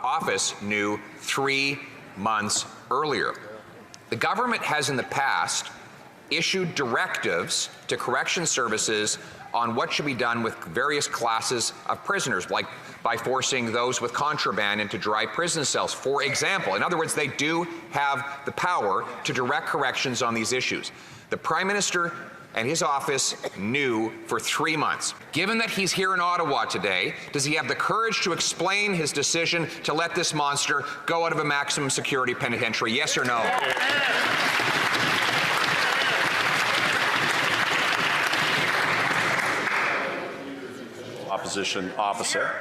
office knew 3 months earlier. The government has in the past issued directives to correction services on what should be done with various classes of prisoners, like by forcing those with contraband into dry prison cells, for example. In other words, they do have the power to direct corrections on these issues. The Prime Minister and his office knew for 3 months. Given that he's here in Ottawa today, does he have the courage to explain his decision to let this monster go out of a maximum security penitentiary? Yes or no? Opposition officer,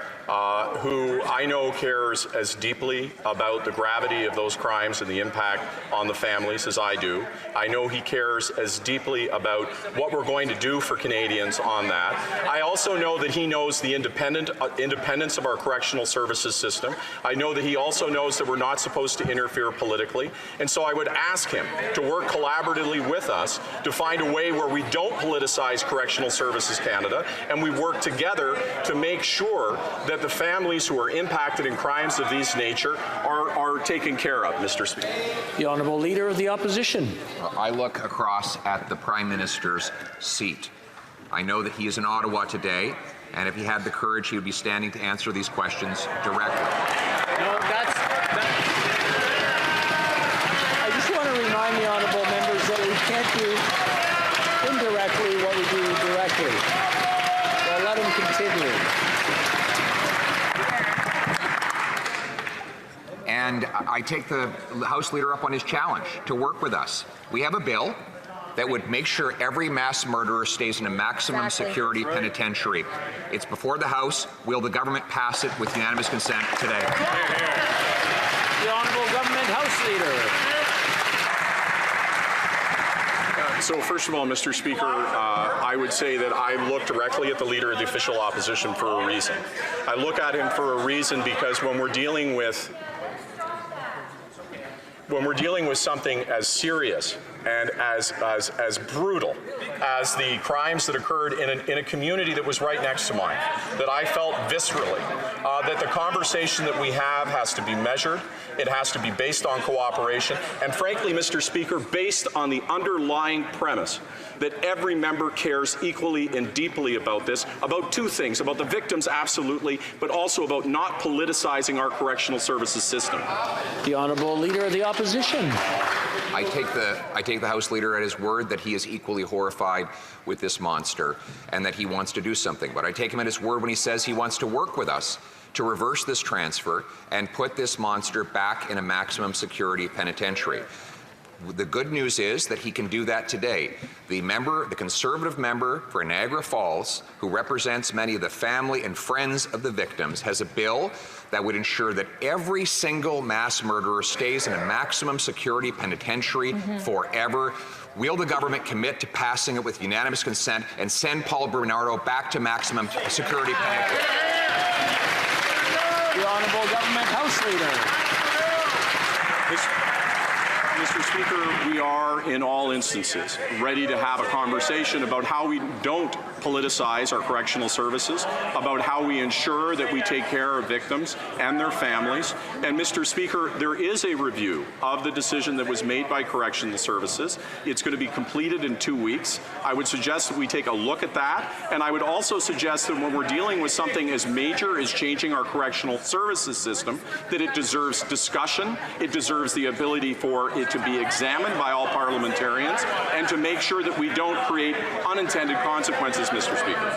who I know cares as deeply about the gravity of those crimes and the impact on the families as I do. I know he cares as deeply about what we're going to do for Canadians on that. I also know that he knows the independence of our correctional services system. I know that he also knows that we're not supposed to interfere politically. And so I would ask him to work collaboratively with us to find a way where we don't politicize Correctional Services Canada, and we work together to make sure that the families who are impacted in crimes of this nature are taken care of, Mr. Speaker. The Honourable Leader of the Opposition. I look across at the Prime Minister's seat. I know that he is in Ottawa today, and if he had the courage, he would be standing to answer these questions directly. No, I just want to remind the honourable members that we can't do indirectly what we do directly. So let him continue. And I take the House Leader up on his challenge to work with us. We have a bill that would make sure every mass murderer stays in a maximum security penitentiary. It's before the House. Will the government pass it with unanimous consent today? The Honourable Government House Leader. So first of all, Mr. Speaker, I would say that I look directly at the Leader of the Official Opposition for a reason. I look at him for a reason because when we're dealing with something as serious and as brutal as the crimes that occurred in a community that was right next to mine, that I felt viscerally that the conversation that we have has to be measured, it has to be based on cooperation, and frankly, Mr. Speaker, based on the underlying premise that every member cares equally and deeply about this, about two things, about the victims absolutely, but also about not politicizing our correctional services system. The Honourable Leader of the Opposition. I take the House Leader at his word that he is equally horrified with this monster and that he wants to do something. But I take him at his word when he says he wants to work with us to reverse this transfer and put this monster back in a maximum security penitentiary. The good news is that he can do that today. The Conservative member for Niagara Falls, who represents many of the family and friends of the victims, has a bill that would ensure that every single mass murderer stays in a maximum security penitentiary forever. Will the government commit to passing it with unanimous consent and send Paul Bernardo back to maximum security penitentiary? The Honourable Government House Leader. Mr. Speaker, we are, in all instances, ready to have a conversation about how we don't politicize our correctional services, about how we ensure that we take care of victims and their families. And, Mr. Speaker, there is a review of the decision that was made by Correctional Services. It's going to be completed in 2 weeks. I would suggest that we take a look at that. And I would also suggest that when we're dealing with something as major as changing our correctional services system, that it deserves discussion, it deserves the ability for it to be examined by all parliamentarians, and to make sure that we don't create unintended consequences, Mr. Speaker.